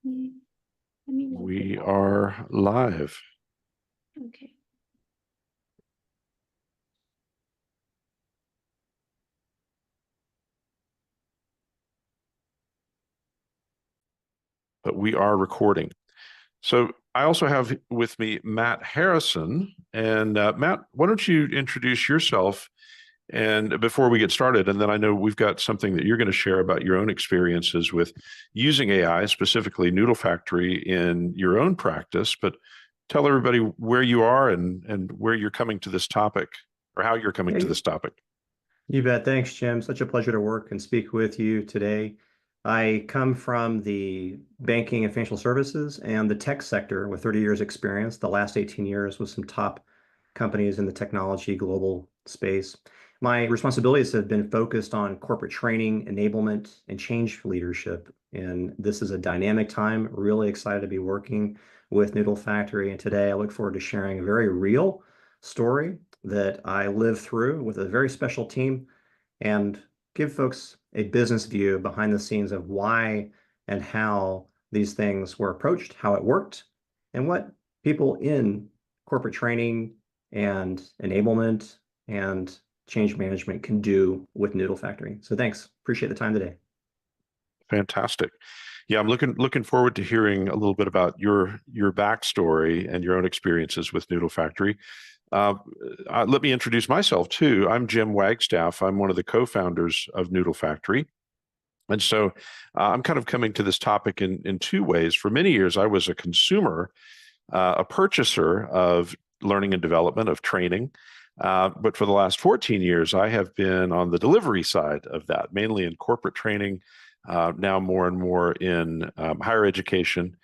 Yeah. Let me look it We up. are live. Okay. But we are recording. So I also have with me Matt Harrison. And Matt, why don't you introduce yourself and before we get started, and then I know we've got something that you're going to share about your own experiences with using AI, specifically Noodle Factory, in your own practice. But tell everybody where you are and where you're coming to this topic, or how you're coming Yeah, to this topic. you bet. Thanks, Jim. Such a pleasure to work and speak with you today. I come from the banking and financial services and the tech sector with 30 years experience, the last 18 years with some top companies in the technology global space. My responsibilities have been focused on corporate training, enablement, and change leadership. And this is a dynamic time. Really excited to be working with Noodle Factory. And today I look forward to sharing a very real story that I lived through with a very special team and give folks a business view behind the scenes of why and how these things were approached, how it worked, and what people in corporate training and enablement and change management can do with Noodle Factory. So thanks. Appreciate the time today. Fantastic. Yeah, I'm looking forward to hearing a little bit about your backstory and your own experiences with Noodle Factory. Uh, Let me introduce myself too. I'm Jim Wagstaff. I'm one of the co-founders of Noodle Factory. And so I'm kind of coming to this topic in two ways. For many years, I was a consumer, a purchaser of learning and development, of training. But for the last 14 years, I have been on the delivery side of that, mainly in corporate training, now more and more in higher education.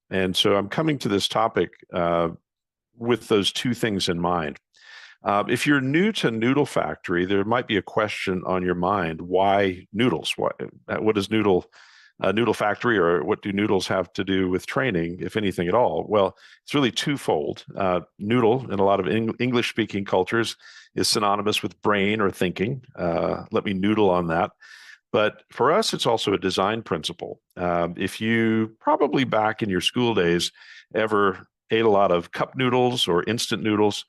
And so I'm coming to this topic with those two things in mind. If you're new to Noodle Factory, there might be a question on your mind: why noodles? What is Noodle Factory, or what do noodles have to do with training, if anything at all? Well, it's really twofold. Noodle, in a lot of English-speaking cultures, is synonymous with brain or thinking. Let me noodle on that. But for us, it's also a design principle. If you probably back in your school days ever ate a lot of cup noodles or instant noodles,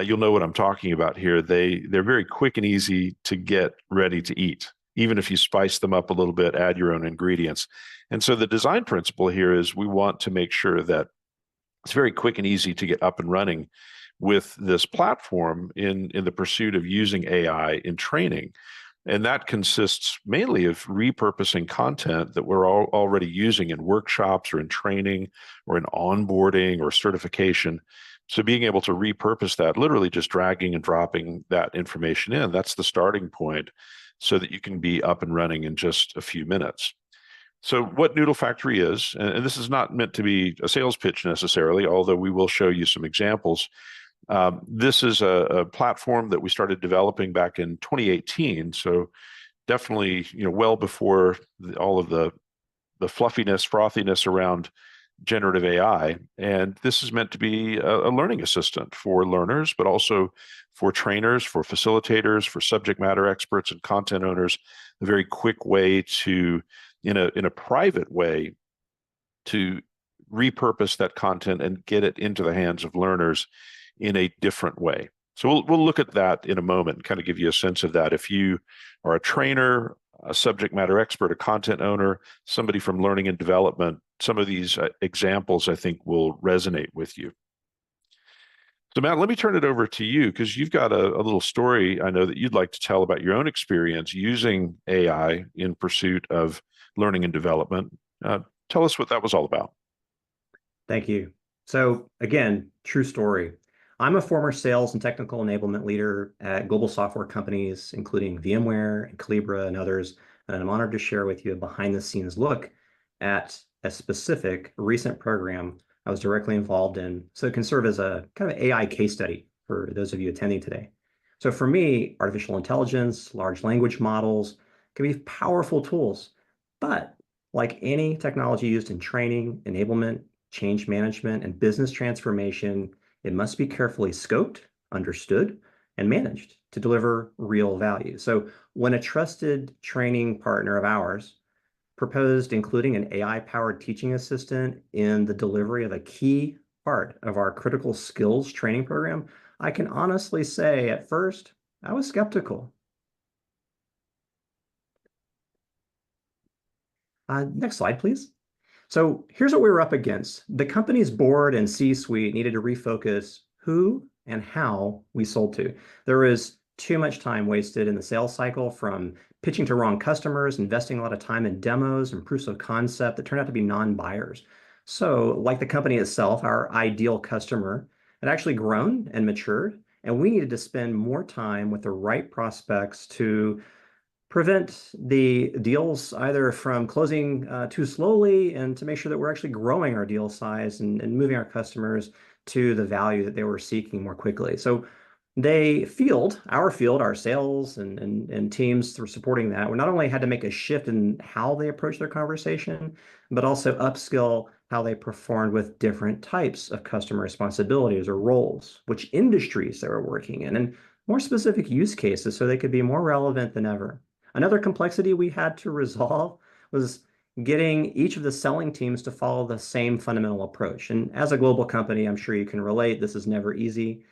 you'll know what I'm talking about here. They're very quick and easy to get ready to eat, even if you spice them up a little bit, add your own ingredients. And so the design principle here is we want to make sure that it's very quick and easy to get up and running with this platform in the pursuit of using AI in training. And that consists mainly of repurposing content that we're already using in workshops or in training or in onboarding or certification. So being able to repurpose that, literally just dragging and dropping that information in, that's the starting point so that you can be up and running in just a few minutes. So what Noodle Factory is, and this is not meant to be a sales pitch necessarily, although we will show you some examples. This is a platform that we started developing back in 2018. So definitely, well before all of the fluffiness, frothiness around generative AI. And this is meant to be a learning assistant for learners, but also for trainers, for facilitators, for subject matter experts and content owners. A very quick way to, in a private way, to repurpose that content and get it into the hands of learners in a different way. So we'll look at that in a moment and kind of give you a sense of that. If you are a trainer, a subject matter expert, a content owner, somebody from learning and development, some of these examples I think will resonate with you. So Matt, let me turn it over to you because you've got a little story I know that you'd like to tell about your own experience using AI in pursuit of learning and development. Tell us what that was all about. Thank you. So again, true story. I'm a former sales and technical enablement leader at global software companies, including VMware and Calibra and others. And I'm honored to share with you a behind the scenes look at a specific recent program I was directly involved in. So it can serve as a kind of AI case study for those of you attending today. So for me, artificial intelligence, large language models can be powerful tools, but like any technology used in training, enablement, change management, and business transformation, it must be carefully scoped, understood, and managed to deliver real value. So when a trusted training partner of ours proposed including an AI-powered teaching assistant in the delivery of a key part of our critical skills training program, I can honestly say at first, I was skeptical. Next slide, please. So here's what we were up against. The company's board and C-suite needed to refocus who and how we sold to. There was too much time wasted in the sales cycle, from pitching to wrong customers, investing a lot of time in demos and proofs of concept that turned out to be non-buyers. So like the company itself, our ideal customer had actually grown and matured, and we needed to spend more time with the right prospects to prevent the deals either from closing too slowly, and to make sure that we're actually growing our deal size and moving our customers to the value that they were seeking more quickly. So our sales and teams through supporting that, we not only had to make a shift in how they approach their conversation, but also upskill how they performed with different types of customer responsibilities or roles, which industries they were working in, and more specific use cases so they could be more relevant than ever. Another complexity we had to resolve was getting each of the selling teams to follow the same fundamental approach. And as a global company, I'm sure you can relate, this is never easy.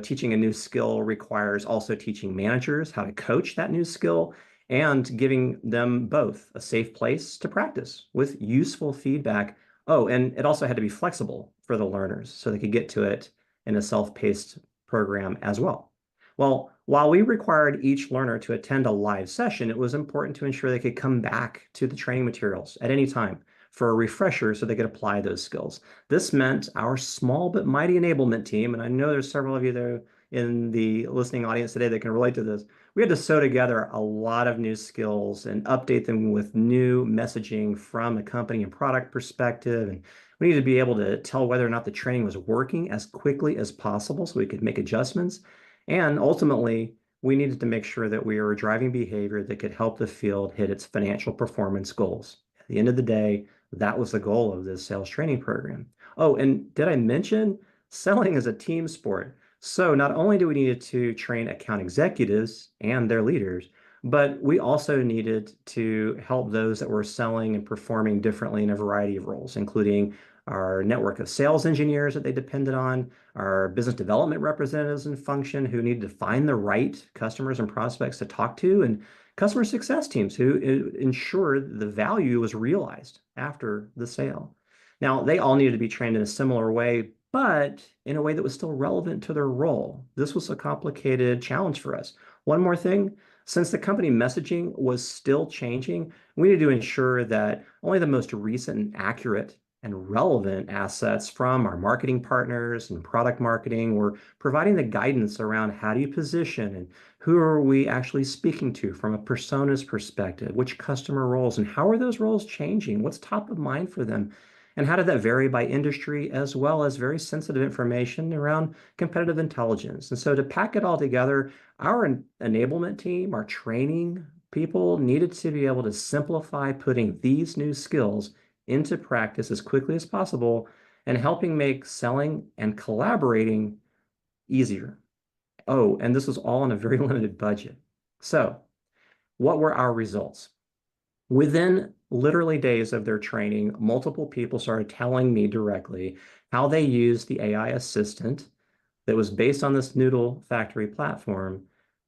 Teaching a new skill requires also teaching managers how to coach that new skill and giving them both a safe place to practice with useful feedback. Oh, and it also had to be flexible for the learners so they could get to it in a self-paced program as well. Well, while we required each learner to attend a live session, it was important to ensure they could come back to the training materials at any time for a refresher so they could apply those skills. This meant our small but mighty enablement team, and I know there's several of you there in the listening audience today that can relate to this, we had to sew together a lot of new skills and update them with new messaging from a company and product perspective. And we needed to be able to tell whether or not the training was working as quickly as possible so we could make adjustments. And ultimately, we needed to make sure that we were driving behavior that could help the field hit its financial performance goals. At the end of the day, that was the goal of this sales training program. Oh, and did I mention selling is a team sport? So not only do we need to train account executives and their leaders, but we also needed to help those that were selling and performing differently in a variety of roles, including our network of sales engineers that they depended on, our business development representatives and function who needed to find the right customers and prospects to talk to, and customer success teams who ensured the value was realized after the sale. Now, they all needed to be trained in a similar way, but in a way that was still relevant to their role. This was a complicated challenge for us. One more thing, since the company messaging was still changing, we needed to ensure that only the most recent and accurate and relevant assets from our marketing partners and product marketing were providing the guidance around how do you position and who are we actually speaking to from a personas perspective, which customer roles, and how are those roles changing? What's top of mind for them? And how did that vary by industry, as well as very sensitive information around competitive intelligence? And so to pack it all together, our enablement team, our training people needed to be able to simplify putting these new skills into practice as quickly as possible and helping make selling and collaborating easier. Oh, and this was all on a very limited budget. So what were our results? Within literally days of their training, multiple people started telling me directly how they used the AI assistant that was based on this Noodle factory platform,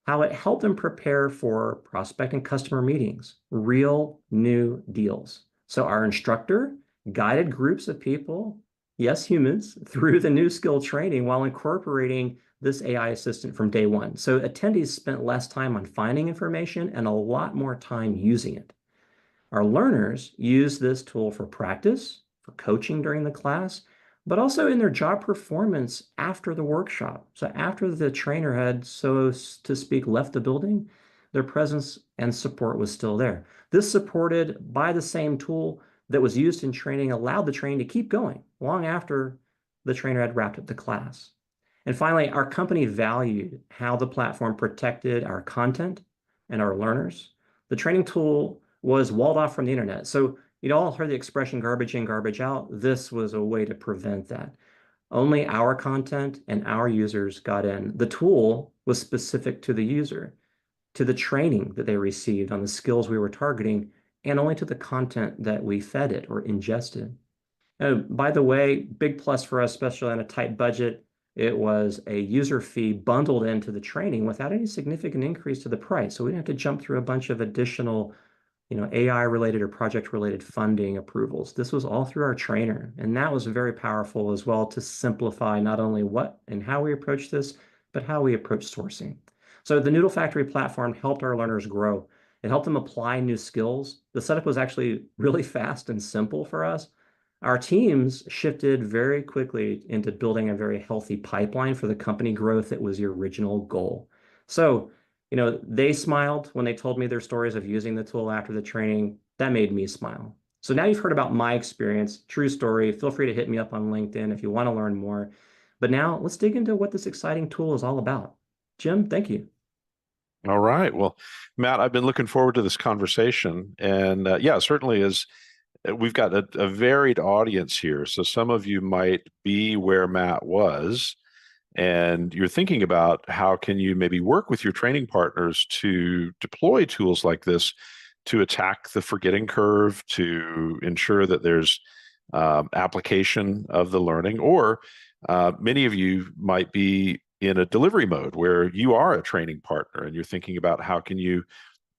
how it helped them prepare for prospect and customer meetings, real new deals. So our instructor guided groups of people, yes, humans, through the new skill training while incorporating this AI assistant from day one. So attendees spent less time on finding information and a lot more time using it. Our learners use this tool for practice, for coaching during the class, but also in their job performance after the workshop. So after the trainer had, so to speak, left the building, their presence and support was still there. This, supported by the same tool that was used in training, allowed the training to keep going long after the trainer had wrapped up the class. And finally, our company valued how the platform protected our content and our learners. The training tool was walled off from the internet. So you'd all heard the expression garbage in, garbage out. This was a way to prevent that. Only our content and our users got in. The tool was specific to the user, to the training that they received on the skills we were targeting, and only to the content that we fed it or ingested. By the way, big plus for us, especially on a tight budget, it was a user fee bundled into the training without any significant increase to the price. So we didn't have to jump through a bunch of additional, AI related or project related funding approvals. This was all through our trainer. And that was very powerful as well to simplify not only what and how we approach this, but how we approach sourcing. So the Noodle Factory platform helped our learners grow. It helped them apply new skills. The setup was actually really fast and simple for us. Our teams shifted very quickly into building a very healthy pipeline for the company growth that was the original goal. So, they smiled when they told me their stories of using the tool after the training. That made me smile. So now you've heard about my experience, true story. Feel free to hit me up on LinkedIn if you want to learn more. But now let's dig into what this exciting tool is all about. Jim, thank you. All right. Well, Matt, I've been looking forward to this conversation. And yeah, certainly as we've got a varied audience here. So some of you might be where Matt was, and you're thinking about how can you maybe work with your training partners to deploy tools like this to attack the forgetting curve, to ensure that there's application of the learning. Or many of you might be in a delivery mode where you are a training partner and you're thinking about how can you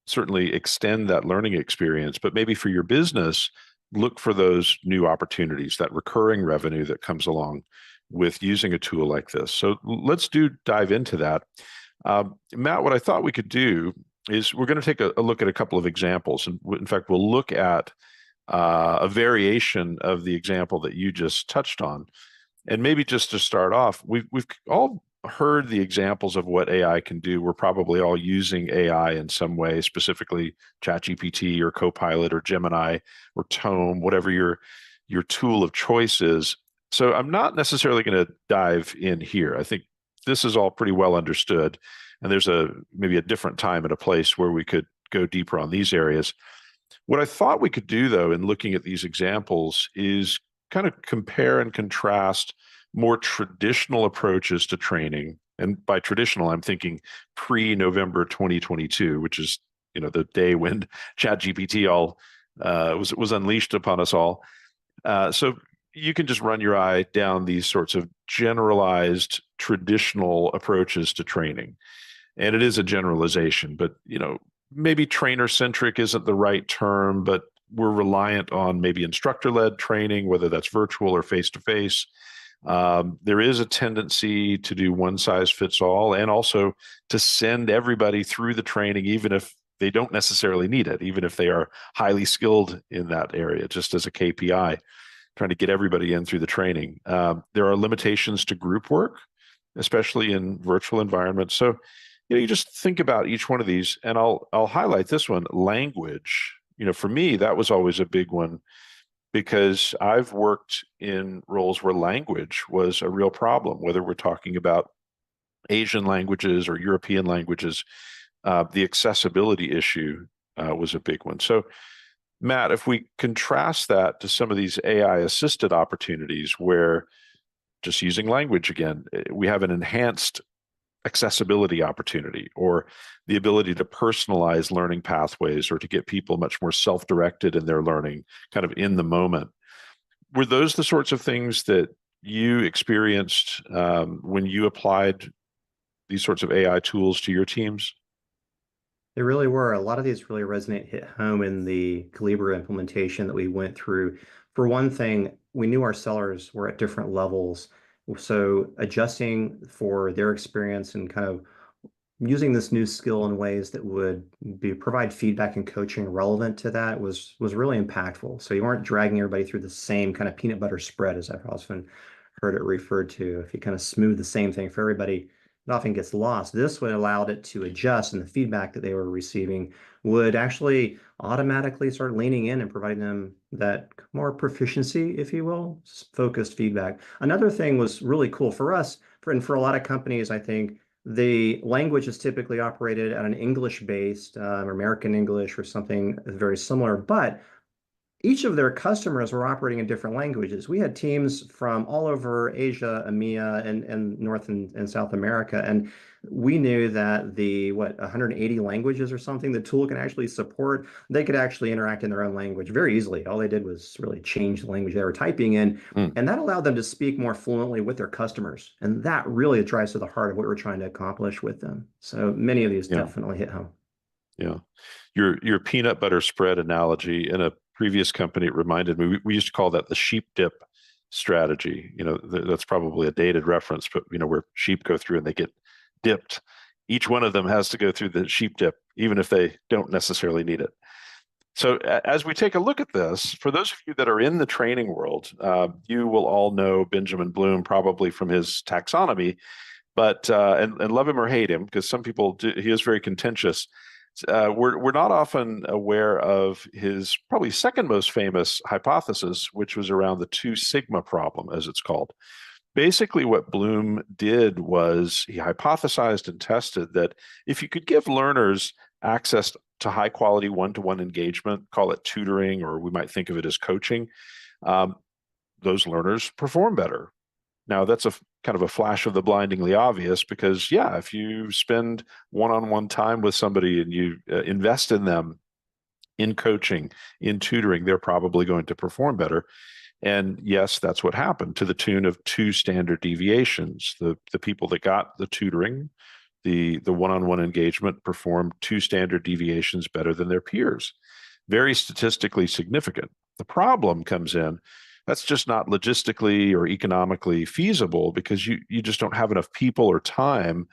certainly extend that learning experience, but maybe for your business, look for those new opportunities, that recurring revenue that comes along with using a tool like this. So let's dive into that. Matt, what I thought we could do is we're going to take a look at a couple of examples. And in fact, we'll look at a variation of the example that you just touched on. And maybe just to start off, we've all heard the examples of what AI can do. We're probably all using AI in some way, specifically ChatGPT or Copilot or Gemini or Tome, whatever your tool of choice is. So I'm not necessarily going to dive in here. I think this is all pretty well understood. And there's maybe a different time and a place where we could go deeper on these areas. What I thought we could do, though, in looking at these examples is kind of compare and contrast more traditional approaches to training. And by traditional, I'm thinking pre-November 2022, which is the day when ChatGPT was unleashed upon us all. So you can just run your eye down these sorts of generalized traditional approaches to training. And it is a generalization, but maybe trainer-centric isn't the right term, but we're reliant on maybe instructor-led training, whether that's virtual or face-to-face. There is a tendency to do one size fits all, and also to send everybody through the training, even if they don't necessarily need it, even if they are highly skilled in that area, just as a KPI, trying to get everybody in through the training. There are limitations to group work, especially in virtual environments. So, you just think about each one of these, and I'll highlight this one, language. For me, that was always a big one, because I've worked in roles where language was a real problem, whether we're talking about Asian languages or European languages. The accessibility issue was a big one. So, Matt, if we contrast that to some of these AI-assisted opportunities where, just using language again, we have an enhanced accessibility opportunity, or the ability to personalize learning pathways, or to get people much more self-directed in their learning, kind of in the moment. Were those the sorts of things that you experienced when you applied these sorts of AI tools to your teams? They really were. A lot of these really hit home in the Calibra implementation that we went through. For one thing, we knew our sellers were at different levels. So adjusting for their experience and kind of using this new skill in ways that would provide feedback and coaching relevant to that was really impactful. So you weren't dragging everybody through the same kind of peanut butter spread, as I've often heard it referred to. If you kind of smooth the same thing for everybody, it often gets lost. This would allow it to adjust, and the feedback that they were receiving would actually automatically start leaning in and providing them that more proficiency, if you will, focused feedback. Another thing was really cool for us, and for a lot of companies, I think, the language is typically operated at an English-based, American English or something very similar, but each of their customers were operating in different languages. We had teams from all over Asia, EMEA, and North and South America. And we knew that the, 180 languages or something the tool can actually support, they could actually interact in their own language very easily. All they did was really change the language they were typing in. And that allowed them to speak more fluently with their customers. And that really drives to the heart of what we're trying to accomplish with them. So many of these definitely hit home. Yeah. Your peanut butter spread analogy in a previous company, it reminded me, we used to call that the sheep dip strategy. That's probably a dated reference, but where sheep go through and they get dipped. Each one of them has to go through the sheep dip, even if they don't necessarily need it. So as we take a look at this, for those of you that are in the training world, you will all know Benjamin Bloom probably from his taxonomy, but and love him or hate him, because some people do, he is very contentious. We're not often aware of his probably second most famous hypothesis, which was around the 2 sigma problem, as it's called. Basically, what Bloom did was he hypothesized and tested that if you could give learners access to high quality one-to-one engagement, call it tutoring, or we might think of it as coaching, those learners perform better. Now, that's a kind of a flash of the blindingly obvious, because if you spend one-on-one time with somebody and you invest in them in coaching, in tutoring, they're probably going to perform better. And yes, that's what happened, to the tune of 2 standard deviations. The people that got the tutoring, the one-on-one engagement, performed 2 standard deviations better than their peers. Very statistically significant. The problem comes in, that's just not logistically or economically feasible, because you just don't have enough people or time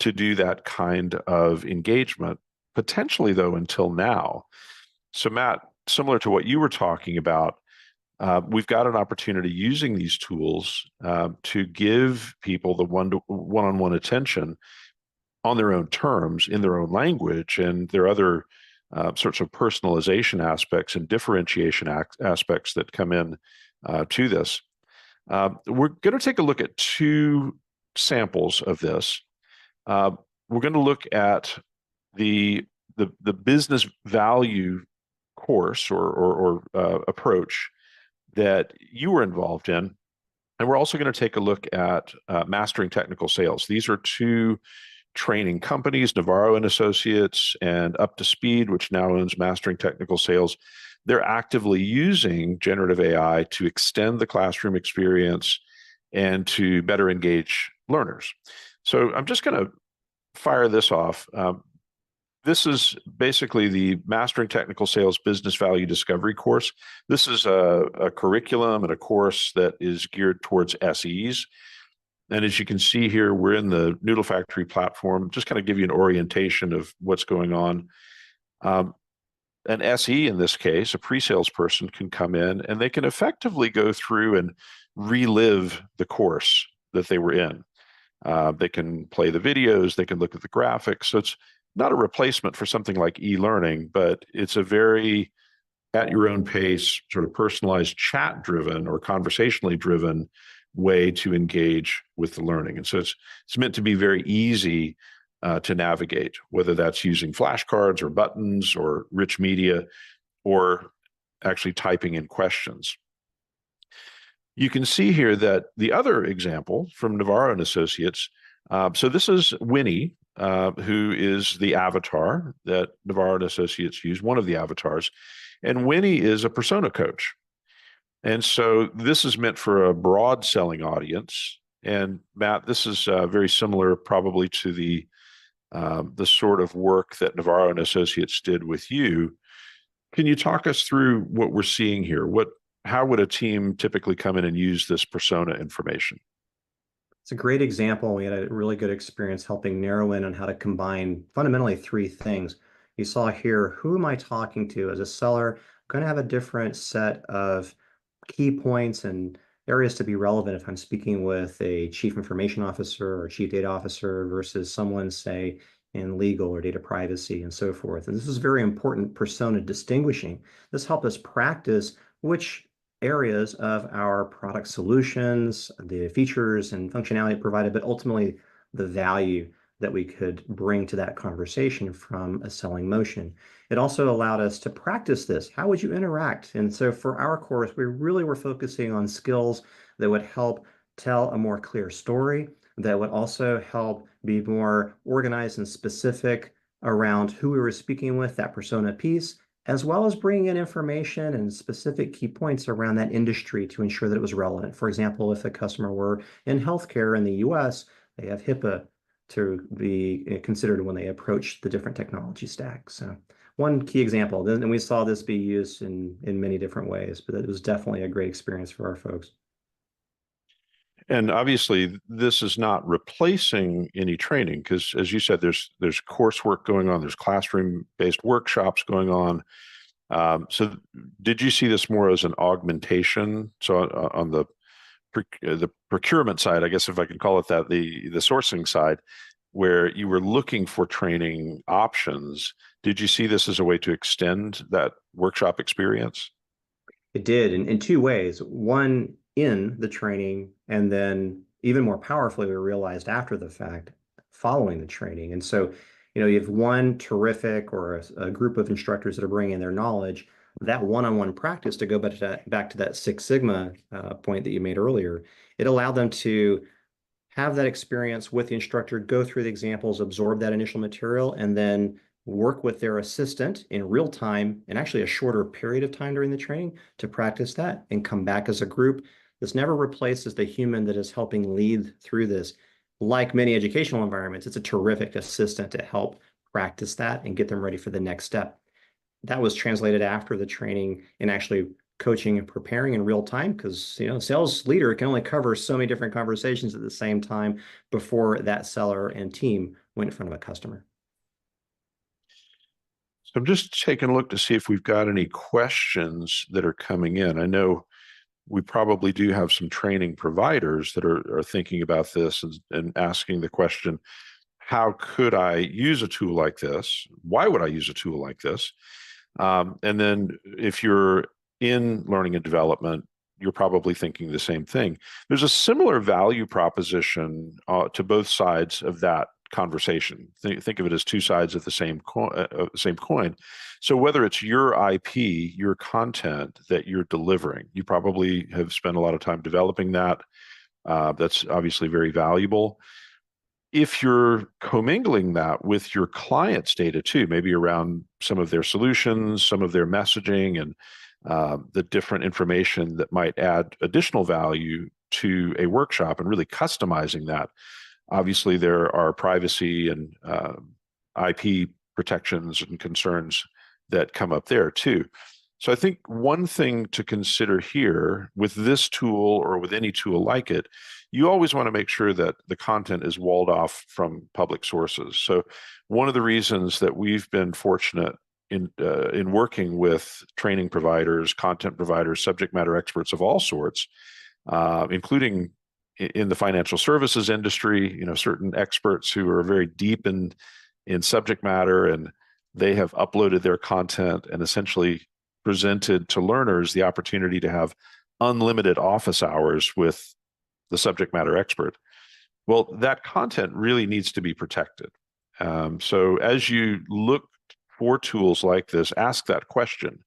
to do that kind of engagement, potentially, though, until now. So Matt, similar to what you were talking about, we've got an opportunity using these tools to give people the one-on-one attention on their own terms, in their own language, and there are other sorts of personalization aspects and differentiation aspects that come in to this. We're going to take a look at 2 samples of this. We're going to look at the business value course or approach that you were involved in, and we're also going to take a look at mastering technical sales. These are 2 training companies, Navarro and Associates and Up to Speed, which now owns Mastering Technical Sales. They're actively using generative AI to extend the classroom experience and to better engage learners. So I'm just going to fire this off. This is basically the Mastering Technical Sales Business Value Discovery course. This is a curriculum and a course that is geared towards SEs. And as you can see here, we're in the Noodle Factory platform, just kind of give you an orientation of what's going on. An SE, in this case, a pre-sales person, can come in and they can effectively go through and relive the course that they were in. They can play the videos, they can look at the graphics. So it's not a replacement for something like e-learning, but it's a very at your own pace, sort of personalized, chat-driven or conversationally driven way to engage with the learning. And so it's meant to be very easy to navigate, whether that's using flashcards or buttons or rich media or actually typing in questions. You can see here that the other example from Navarro and Associates, so this is Winnie, who is the avatar that Navarro and Associates use, one of the avatars. And Winnie is a persona coach. And so this is meant for a broad selling audience. And Matt, this is very similar probably to the sort of work that Navarro and Associates did with you. Can you talk us through what we're seeing here? How would a team typically come in and use this persona information? It's a great example. We had a really good experience helping narrow in on how to combine fundamentally 3 things. You saw here, who am I talking to? As a seller, I'm going to have a different set of key points and areas to be relevant if I'm speaking with a chief information officer or chief data officer versus someone, say, in legal or data privacy and so forth. And this is very important persona distinguishing. This helped us practice which areas of our product solutions, the features and functionality provided, but ultimately the value that we could bring to that conversation from a selling motion. It also allowed us to practice this. How would you interact? And so for our course, we really were focusing on skills that would help tell a more clear story, that would also help be more organized and specific around who we were speaking with, that persona piece, as well as bringing in information and specific key points around that industry to ensure that it was relevant. For example, if a customer were in healthcare in the US, they have HIPAA to be considered when they approach the different technology stacks. So one key example, and we saw this be used in many different ways, but it was definitely a great experience for our folks. And obviously, this is not replacing any training because, as you said, there's coursework going on, there's classroom-based workshops going on. So, did you see this more as an augmentation? So, on the procurement side, I guess if I can call it that, the sourcing side, where you were looking for training options, did you see this as a way to extend that workshop experience? It did in two ways. One, in the training, and then even more powerfully, we realized after the fact, following the training. And so, you have one terrific or a group of instructors that are bringing their knowledge, that one-on-one practice, to go back to that Six Sigma point that you made earlier, it allowed them to have that experience with the instructor, go through the examples, absorb that initial material, and then work with their assistant in real time, and actually a shorter period of time during the training, to practice that and come back as a group. This never replaces the human that is helping lead through this. Like many educational environments, it's a terrific assistant to help practice that and get them ready for the next step. That was translated after the training and actually coaching and preparing in real time, because sales leader can only cover so many different conversations at the same time before that seller and team went in front of a customer. So I'm just taking a look to see if we've got any questions that are coming in. I know we probably do have some training providers that are thinking about this and asking the question, how could I use a tool like this? Why would I use a tool like this? And then if you're in learning and development, you're probably thinking the same thing. There's a similar value proposition to both sides of that conversation. Think of it as two sides of the same coin. So whether it's your IP, your content that you're delivering, you probably have spent a lot of time developing that. That's obviously very valuable. If you're commingling that with your client's data too, maybe around some of their solutions, some of their messaging, and the different information that might add additional value to a workshop, and really customizing that. Obviously, there are privacy and IP protections and concerns that come up there too. So I think one thing to consider here with this tool, or with any tool like it, you always want to make sure that the content is walled off from public sources. So one of the reasons that we've been fortunate in working with training providers, content providers, subject matter experts of all sorts, including in the financial services industry, certain experts who are very deep in subject matter, and they have uploaded their content and essentially presented to learners the opportunity to have unlimited office hours with the subject matter expert. Well, that content really needs to be protected. So as you look for tools like this, ask that question.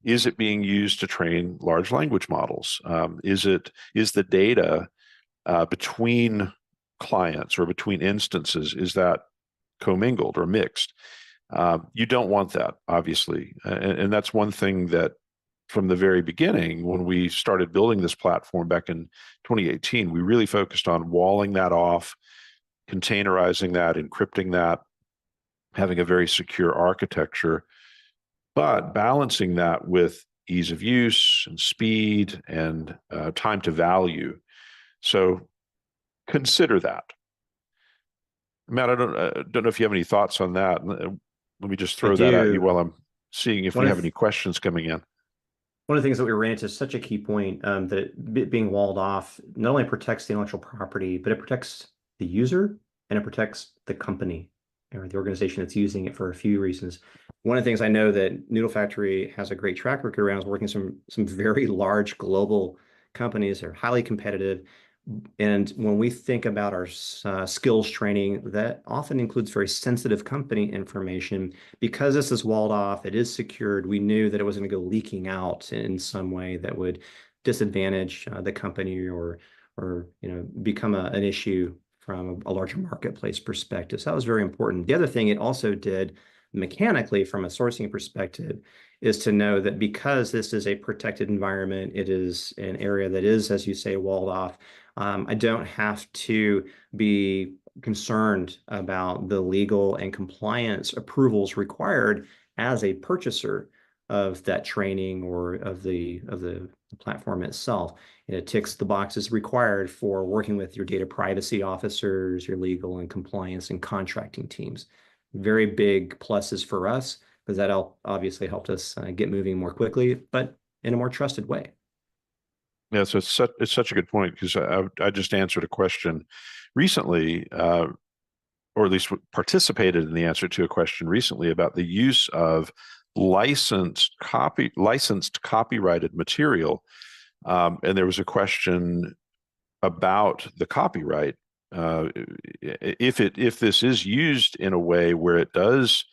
Is it being used to train large language models? Is the data between clients or between instances, is that commingled or mixed? You don't want that, obviously. And that's one thing that from the very beginning, when we started building this platform back in 2018, we really focused on walling that off, containerizing that, encrypting that, having a very secure architecture, but balancing that with ease of use and speed and time to value. So consider that. Matt, I don't know if you have any thoughts on that. Let me just throw that at you while I'm seeing if we have any questions coming in. One of the things that we ran into is such a key point, that it being walled off not only protects the intellectual property, but it protects the user and it protects the company or the organization that's using it, for a few reasons. One of the things I know that Noodle Factory has a great track record around is working some very large global companies that are highly competitive. And when we think about our skills training, that often includes very sensitive company information. Because this is walled off, it is secured, we knew that it was going to go leaking out in some way that would disadvantage the company or become an issue from a larger marketplace perspective. So that was very important. The other thing it also did mechanically from a sourcing perspective is to know that because this is a protected environment, it is an area that is, as you say, walled off. I don't have to be concerned about the legal and compliance approvals required as a purchaser of that training or of the platform itself. And it ticks the boxes required for working with your data privacy officers, your legal and compliance and contracting teams. Very big pluses for us because that obviously helped us get moving more quickly, but in a more trusted way. Yeah, so it's such a good point because I just answered a question recently, or at least participated in the answer to a question recently about the use of licensed copyrighted material, and there was a question about the copyright. If this is used in a way where it does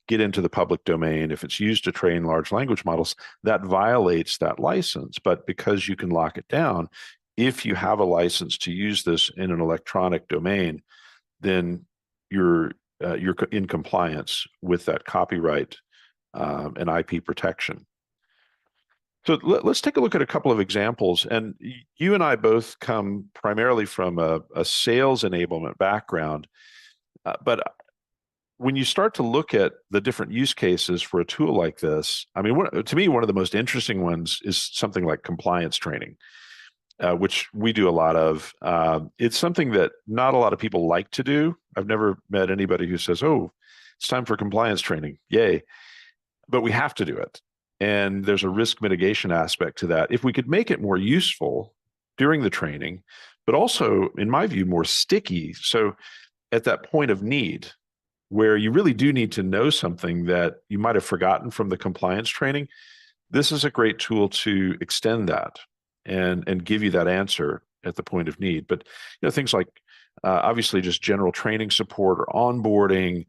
get into the public domain, if it's used to train large language models, that violates that license. But because you can lock it down, if you have a license to use this in an electronic domain, then you're in compliance with that copyright and IP protection. So let's take a look at a couple of examples. And you and I both come primarily from a sales enablement background, but when you start to look at the different use cases for a tool like this, I mean, to me, one of the most interesting ones is something like compliance training, which we do a lot of. It's something that not a lot of people like to do. I've never met anybody who says, oh, it's time for compliance training. Yay. But we have to do it. And there's a risk mitigation aspect to that. If we could make it more useful during the training, but also, in my view, more sticky. So at that point of need, where you really do need to know something that you might have forgotten from the compliance training, this is a great tool to extend that and give you that answer at the point of need. But things like obviously just general training support or onboarding,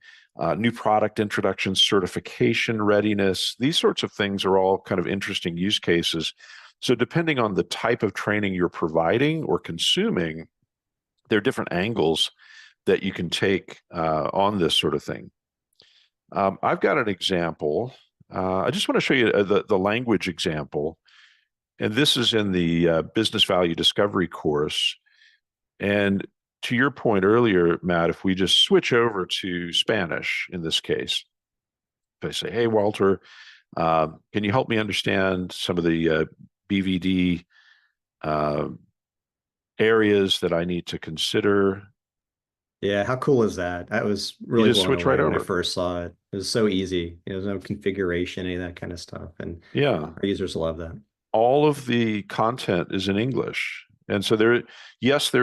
new product introduction, certification readiness, these sorts of things are all kind of interesting use cases. So depending on the type of training you're providing or consuming, there are different angles that you can take on this sort of thing. I've got an example. I just want to show you the language example. And this is in the Business Value Discovery course. And to your point earlier, Matt, if we just switch over to Spanish in this case, if I say, hey, Walter, can you help me understand some of the BVD areas that I need to consider? Yeah, how cool is that? That was really just blown switch away right when I over. first saw it. It was so easy. There's no configuration, any of that kind of stuff. And Yeah, our users love that. all of the content is in English. And so there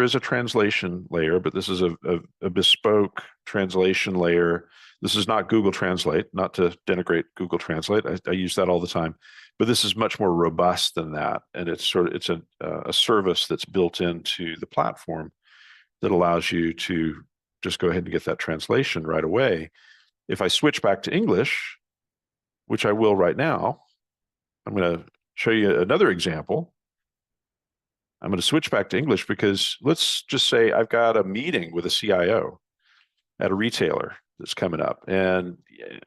is a translation layer, but this is a bespoke translation layer. This is not Google Translate, not to denigrate Google Translate. I use that all the time, but this is much more robust than that. And it's a service that's built into the platform that allows you to just go ahead and get that translation right away. If I switch back to English, which I will right now, I'm going to show you another example. I'm going to switch back to English because let's just say I've got a meeting with a CIO at a retailer that's coming up. And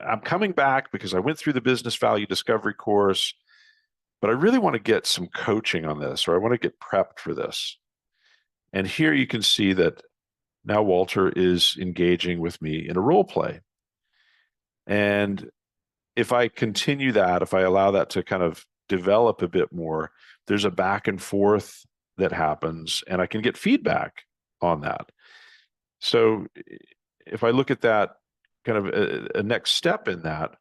I'm coming back because I went through the Business Value Discovery course, but I really want to get some coaching on this, or I want to get prepped for this. And here you can see that now Walter is engaging with me in a role play. And if I continue that, if I allow that to kind of develop a bit more, there's a back and forth that happens, and I can get feedback on that. So if I look at that kind of a next step in that,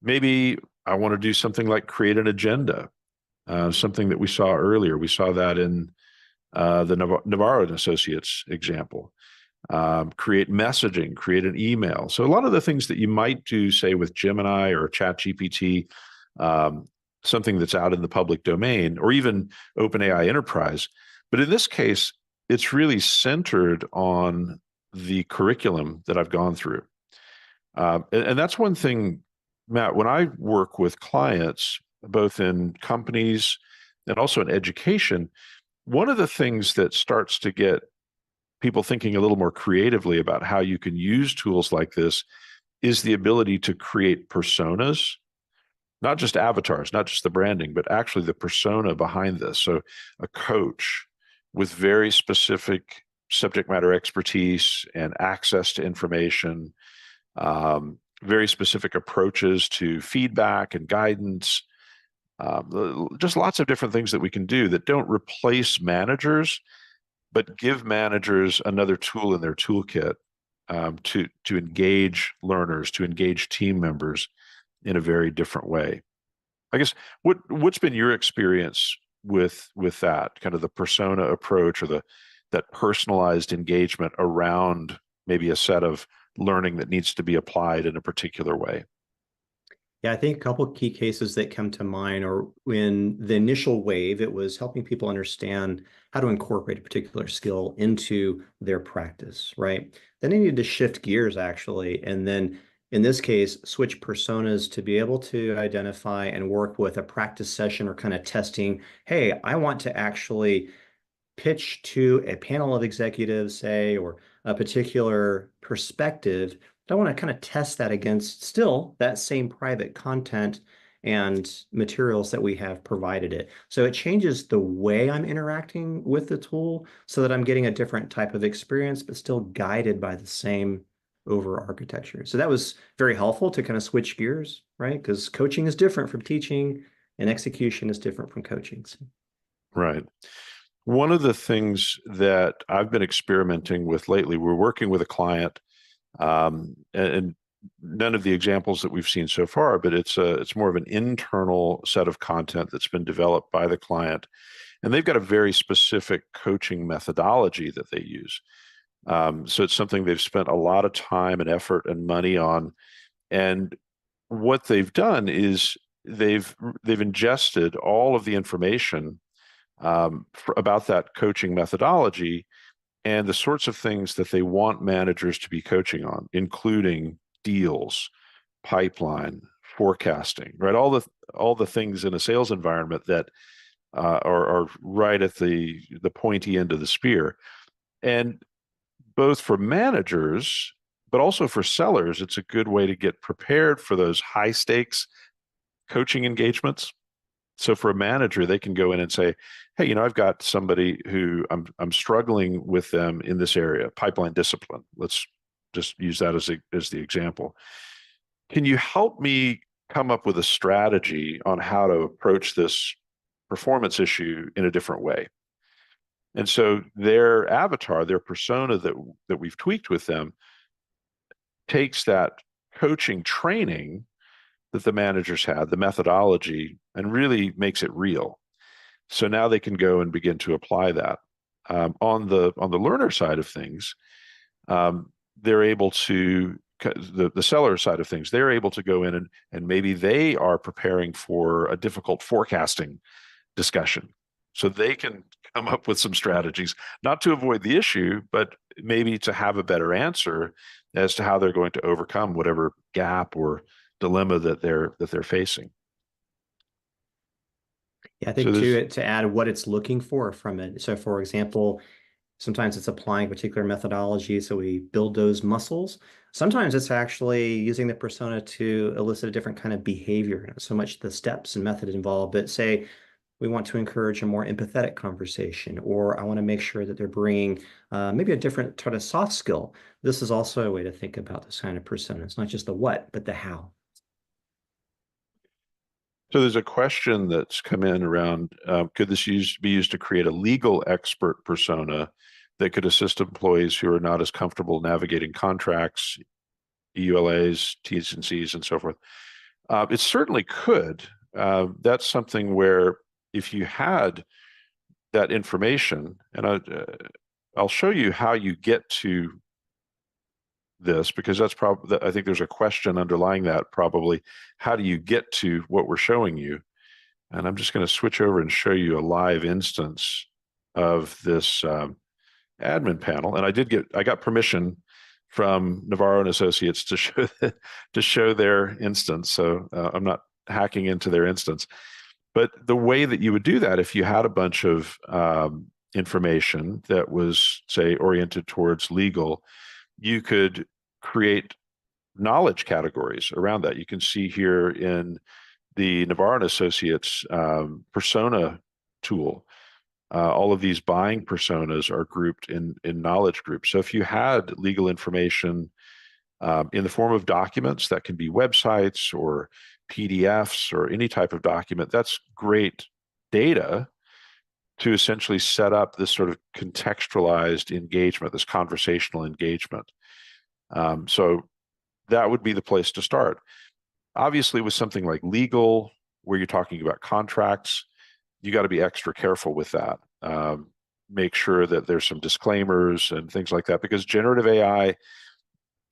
maybe I want to do something like create an agenda, something that we saw earlier. We saw that in the Navarro and Associates example. Create messaging, create an email. So a lot of the things that you might do, say, with Gemini or ChatGPT, something that's out in the public domain, or even OpenAI Enterprise, But in this case, it's really centered on the curriculum that I've gone through. And that's one thing, Matt, when I work with clients, both in companies and also in education, one of the things that starts to get people thinking a little more creatively about how you can use tools like this is the ability to create personas, not just avatars, not just the branding, but actually the persona behind this. So a coach with very specific subject matter expertise and access to information, very specific approaches to feedback and guidance, just lots of different things that we can do that don't replace managers, but give managers another tool in their toolkit to engage learners, to engage team members in a very different way. I guess what's been your experience with that kind of the persona approach or that personalized engagement around maybe a set of learning that needs to be applied in a particular way? Yeah, I think a couple of key cases that come to mind are in the initial wave, it was helping people understand how to incorporate a particular skill into their practice, right? Then they needed to shift gears actually, and then in this case, switch personas to be able to identify and work with a practice session or kind of testing, hey, I want to actually pitch to a panel of executives, say, or a particular perspective. I want to kind of test that against still that same private content and materials that we have provided it. So it changes the way I'm interacting with the tool so that I'm getting a different type of experience, but still guided by the same over architecture. So that was very helpful to kind of switch gears, right? Because coaching is different from teaching and execution is different from coaching. So. Right. One of the things that I've been experimenting with lately, we're working with a client, and none of the examples that we've seen so far, but it's more of an internal set of content that's been developed by the client, and they've got a very specific coaching methodology that they use. So it's something they've spent a lot of time and effort and money on, and what they've done is they've ingested all of the information about that coaching methodology and the sorts of things that they want managers to be coaching on, including deals, pipeline, forecasting, right? All the things in a sales environment that are right at the pointy end of the spear. And both for managers, but also for sellers, it's a good way to get prepared for those high stakes coaching engagements. So for a manager, they can go in and say, hey, I've got somebody who I'm struggling with them in this area, pipeline discipline. Let's just use that as the example. Can you help me come up with a strategy on how to approach this performance issue in a different way? And so their avatar, their persona that we've tweaked with them takes that coaching training that the managers had, the methodology, and really makes it real. So now they can go and begin to apply that. On the learner side of things, they're able to, the seller side of things, they're able to go in and maybe they are preparing for a difficult forecasting discussion. So they can come up with some strategies, not to avoid the issue, but maybe to have a better answer as to how they're going to overcome whatever gap or dilemma that they're facing. Yeah, I think to add what it's looking for from it. So for example, sometimes it's applying particular methodology, so we build those muscles. Sometimes it's actually using the persona to elicit a different kind of behavior, not so much the steps and method involved, but say we want to encourage a more empathetic conversation, or I want to make sure that they're bringing maybe a different sort of soft skill. This is also a way to think about this kind of persona. It's not just the what, but the how. So there's a question that's come in around, could this be used to create a legal expert persona that could assist employees who are not as comfortable navigating contracts, EULAs, T's and C's, and so forth? It certainly could. That's something where if you had that information, and I'll show you how you get to this, because that's probably, I think there's a question underlying that probably. How do you get to what we're showing you? And I'm just going to switch over and show you a live instance of this admin panel, and I got permission from Navarro and Associates to show their instance. So I'm not hacking into their instance. But the way that you would do that, if you had a bunch of information that was, say, oriented towards legal, you could create knowledge categories around that. You can see here in the Navarro and Associates persona tool, all of these buying personas are grouped in knowledge groups. So if you had legal information in the form of documents, that can be websites or PDFs or any type of document, that's great data to essentially set up this sort of contextualized engagement, this conversational engagement. So that would be the place to start. Obviously, with something like legal, where you're talking about contracts, you got to be extra careful with that. Make sure that there's some disclaimers and things like that, because generative AI,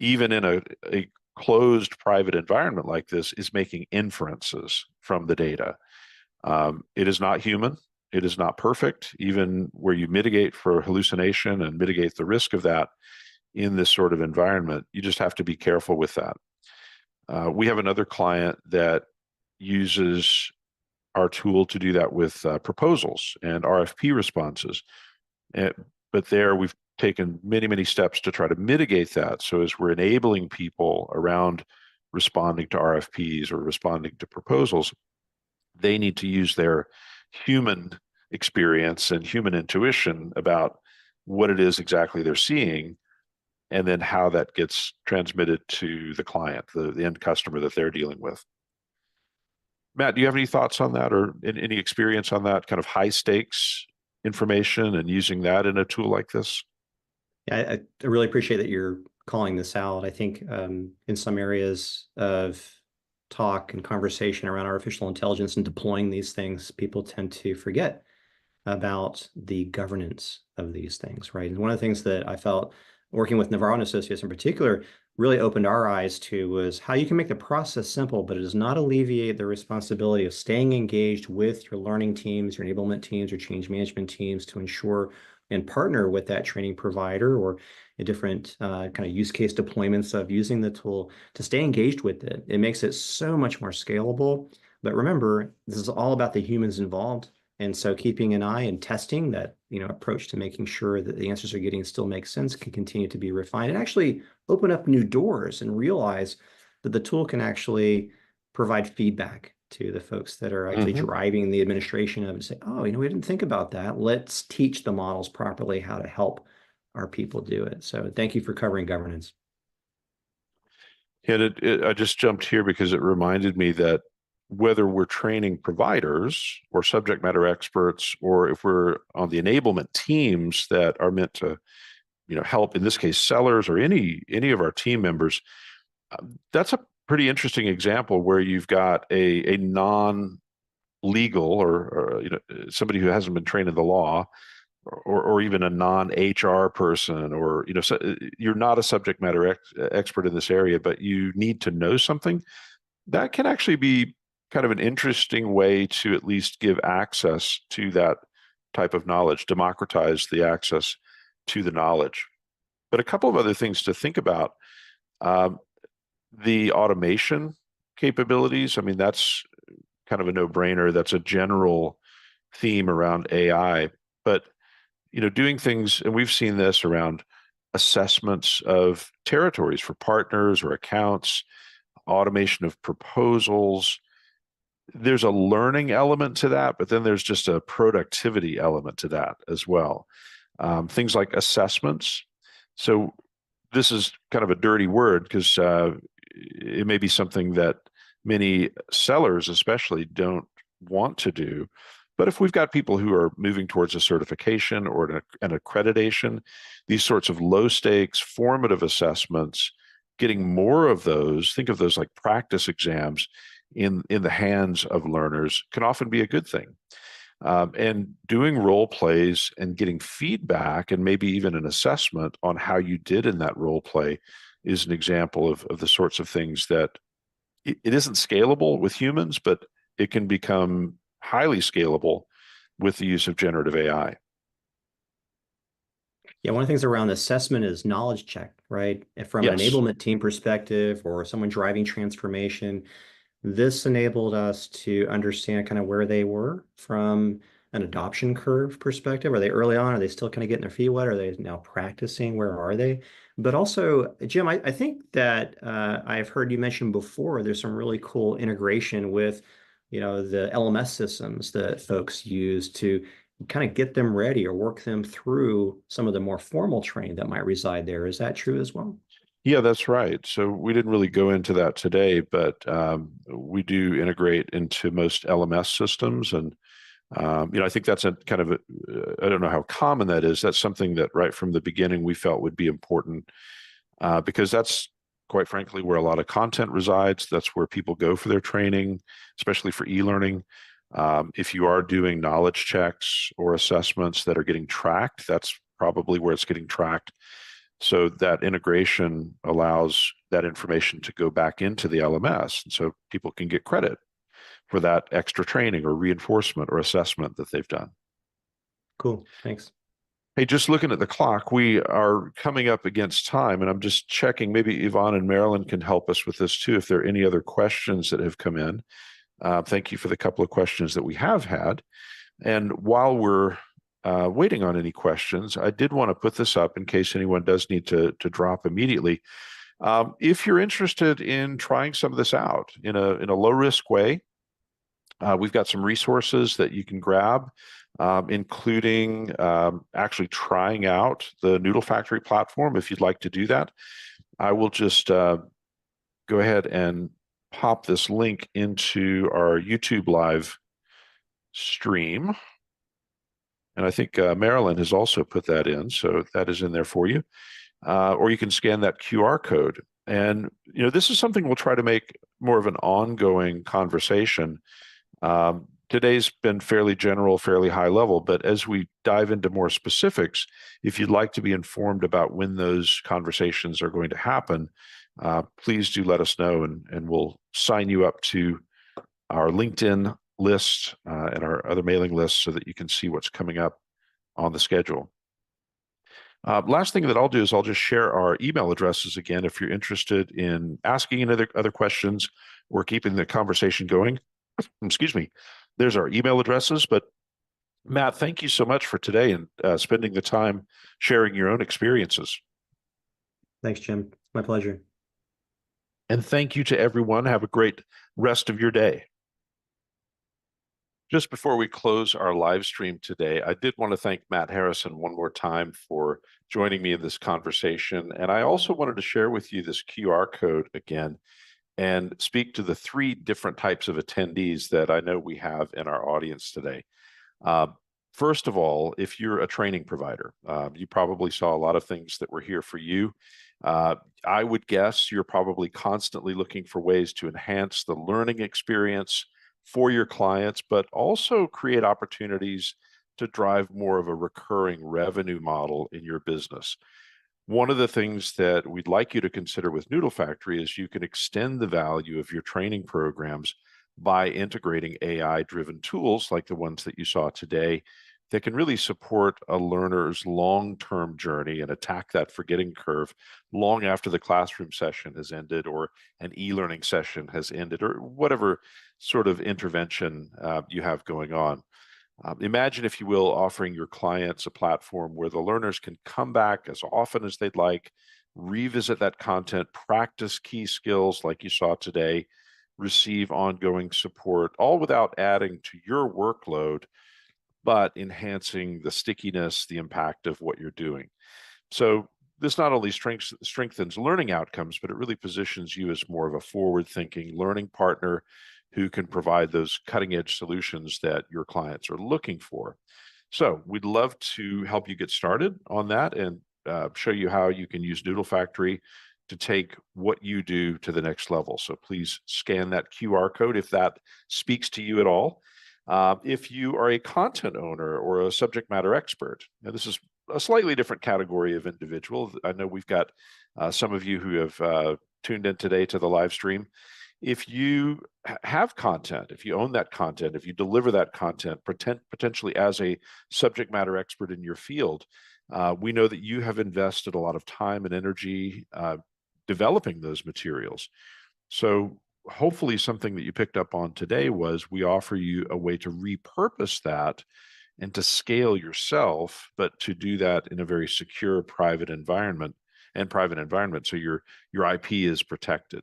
even in a closed private environment like this, is making inferences from the data. It is not human. It is not perfect, even where you mitigate for hallucination and mitigate the risk of that in this sort of environment. You just have to be careful with that. We have another client that uses our tool to do that with proposals and RFP responses. But there we've taken many, many steps to try to mitigate that. So as we're enabling people around responding to RFPs or responding to proposals, they need to use their human experience and human intuition about what it is exactly they're seeing, and then how that gets transmitted to the client, the end customer that they're dealing with. Matt, do you have any thoughts on that, or any experience on that kind of high stakes information and using that in a tool like this? Yeah, I really appreciate that you're calling this out. I think in some areas of talk and conversation around artificial intelligence and deploying these things, people tend to forget about the governance of these things, right? And one of the things that I felt working with Navarro and Associates in particular really opened our eyes to was how you can make the process simple, but it does not alleviate the responsibility of staying engaged with your learning teams, your enablement teams, your change management teams to ensure and partner with that training provider or a different kind of use case deployments of using the tool to stay engaged with it. It makes it so much more scalable. But remember, this is all about the humans involved. And so keeping an eye and testing that, approach to making sure that the answers are getting still make sense can continue to be refined and actually open up new doors and realize that the tool can actually provide feedback to the folks that are actually driving the administration of it and say, oh, we didn't think about that. Let's teach the models properly how to help our people do it. So thank you for covering governance. And I just jumped here because it reminded me that whether we're training providers or subject matter experts, or if we're on the enablement teams that are meant to, help, in this case, sellers or any of our team members, that's a pretty interesting example where you've got a non-legal or somebody who hasn't been trained in the law, or even a non-HR person, or so you're not a subject matter expert in this area, but you need to know something. That can actually be kind of an interesting way to at least give access to that type of knowledge, democratize the access to the knowledge. But a couple of other things to think about. The automation capabilities, I mean, that's kind of a no-brainer. That's a general theme around AI. But, doing things, and we've seen this around assessments of territories for partners or accounts, automation of proposals. There's a learning element to that, but then there's just a productivity element to that as well. Things like assessments. So this is kind of a dirty word because it may be something that many sellers especially don't want to do. But if we've got people who are moving towards a certification or an accreditation, these sorts of low stakes formative assessments, getting more of those, think of those like practice exams in the hands of learners, can often be a good thing. And doing role plays and getting feedback and maybe even an assessment on how you did in that role play is an example of the sorts of things that it isn't scalable with humans, but it can become highly scalable with the use of generative AI. Yeah, one of the things around assessment is knowledge check, right? If from an Yes. enablement team perspective or someone driving transformation, this enabled us to understand kind of where they were from an adoption curve perspective. Are they early on? Are they still kind of getting their feet wet? Are they now practicing? Where are they? But also, Jim, I think that I've heard you mention before, there's some really cool integration with, the LMS systems that folks use to kind of get them ready or work them through some of the more formal training that might reside there. Is that true as well? Yeah, that's right. So we didn't really go into that today, but we do integrate into most LMS systems. And, I think that's a kind of, I don't know how common that is. That's something that right from the beginning we felt would be important because that's quite frankly where a lot of content resides. That's where people go for their training, especially for e-learning. If you are doing knowledge checks or assessments that are getting tracked, that's probably where it's getting tracked. So that integration allows that information to go back into the LMS. And so people can get credit for that extra training or reinforcement or assessment that they've done. Cool. Thanks. Hey, just looking at the clock, we are coming up against time, and I'm just checking. Maybe Yvonne and Marilyn can help us with this too, if there are any other questions that have come in. Thank you for the couple of questions that we have had. And while we're waiting on any questions, I did want to put this up in case anyone does need to drop immediately. If you're interested in trying some of this out in a low risk way, we've got some resources that you can grab, including actually trying out the Noodle Factory platform if you'd like to do that. I will just go ahead and pop this link into our YouTube live stream. And I think Marilyn has also put that in, so that is in there for you. Or you can scan that QR code. And this is something we'll try to make more of an ongoing conversation. Today's been fairly general, fairly high level, but as we dive into more specifics, if you'd like to be informed about when those conversations are going to happen, please do let us know, and we'll sign you up to our LinkedIn list and our other mailing lists so that you can see what's coming up on the schedule. Last thing that I'll do is I'll just share our email addresses again if you're interested in asking other questions or keeping the conversation going. Excuse me. There's our email addresses. But Matt, thank you so much for today and spending the time sharing your own experiences. Thanks, Jim. My pleasure. And thank you to everyone. Have a great rest of your day. Just before we close our live stream today, I did want to thank Matt Harrison one more time for joining me in this conversation. And I also wanted to share with you this QR code again and speak to the 3 different types of attendees that I know we have in our audience today. First of all, if you're a training provider, you probably saw a lot of things that were here for you. I would guess you're probably constantly looking for ways to enhance the learning experience for your clients, but also create opportunities to drive more of a recurring revenue model in your business. One of the things that we'd like you to consider with Noodle Factory is you can extend the value of your training programs by integrating AI-driven tools like the ones that you saw today that can really support a learner's long-term journey and attack that forgetting curve long after the classroom session has ended or an e-learning session has ended or whatever sort of intervention you have going on. Imagine, if you will, offering your clients a platform where the learners can come back as often as they'd like, revisit that content, practice key skills like you saw today, receive ongoing support, all without adding to your workload, but enhancing the stickiness, the impact of what you're doing. So this not only strengthens learning outcomes, but it really positions you as more of a forward-thinking learning partner who can provide those cutting-edge solutions that your clients are looking for. So we'd love to help you get started on that and show you how you can use Noodle Factory to take what you do to the next level. So please scan that QR code if that speaks to you at all. If you are a content owner or a subject matter expert, now this is a slightly different category of individual. I know we've got some of you who have tuned in today to the live stream. If you have content, if you own that content, if you deliver that content, potentially as a subject matter expert in your field, We know that you have invested a lot of time and energy developing those materials. So hopefully something that you picked up on today was we offer you a way to repurpose that and to scale yourself, but to do that in a very secure private environment so your IP is protected.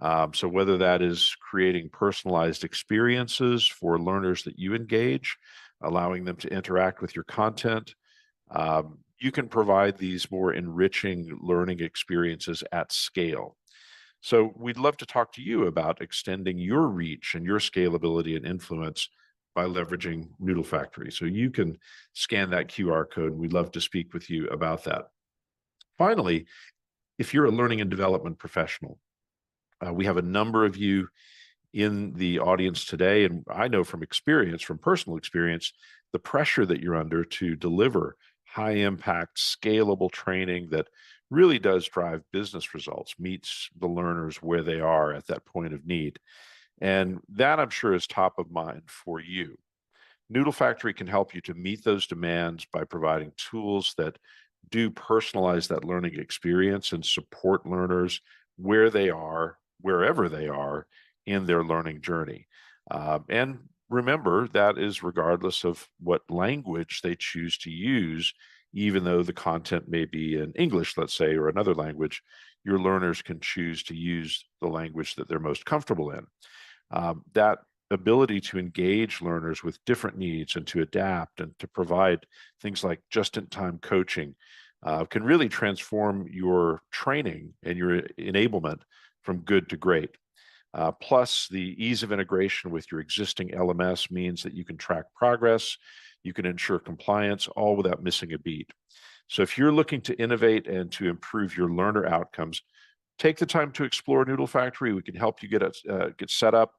So whether that is creating personalized experiences for learners that you engage, allowing them to interact with your content, you can provide these more enriching learning experiences at scale. So we'd love to talk to you about extending your reach and your scalability and influence by leveraging Noodle Factory. So you can scan that QR code. We'd love to speak with you about that. Finally, if you're a learning and development professional, we have a number of you in the audience today, and I know from experience, from personal experience, the pressure that you're under to deliver high impact, scalable training that really does drive business results, meets the learners where they are at that point of need. And that, I'm sure, is top of mind for you. Noodle Factory can help you to meet those demands by providing tools that do personalize that learning experience and support learners where they are, wherever they are in their learning journey. And remember, that is regardless of what language they choose to use, even though the content may be in English, let's say, or another language, your learners can choose to use the language that they're most comfortable in. That ability to engage learners with different needs and to adapt and to provide things like just-in-time coaching can really transform your training and your enablement from good to great. Plus, the ease of integration with your existing LMS means that you can track progress, you can ensure compliance, all without missing a beat. So if you're looking to innovate and to improve your learner outcomes, take the time to explore Noodle Factory. We can help you get set up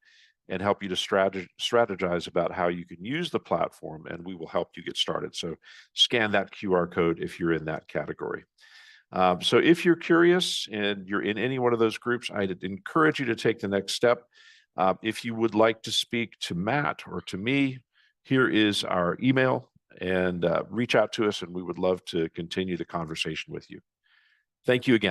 and help you to strategize about how you can use the platform, and we will help you get started. So scan that QR code if you're in that category. So if you're curious and you're in any one of those groups, I'd encourage you to take the next step. If you would like to speak to Matt or to me, here is our email, and reach out to us, and we would love to continue the conversation with you. Thank you again.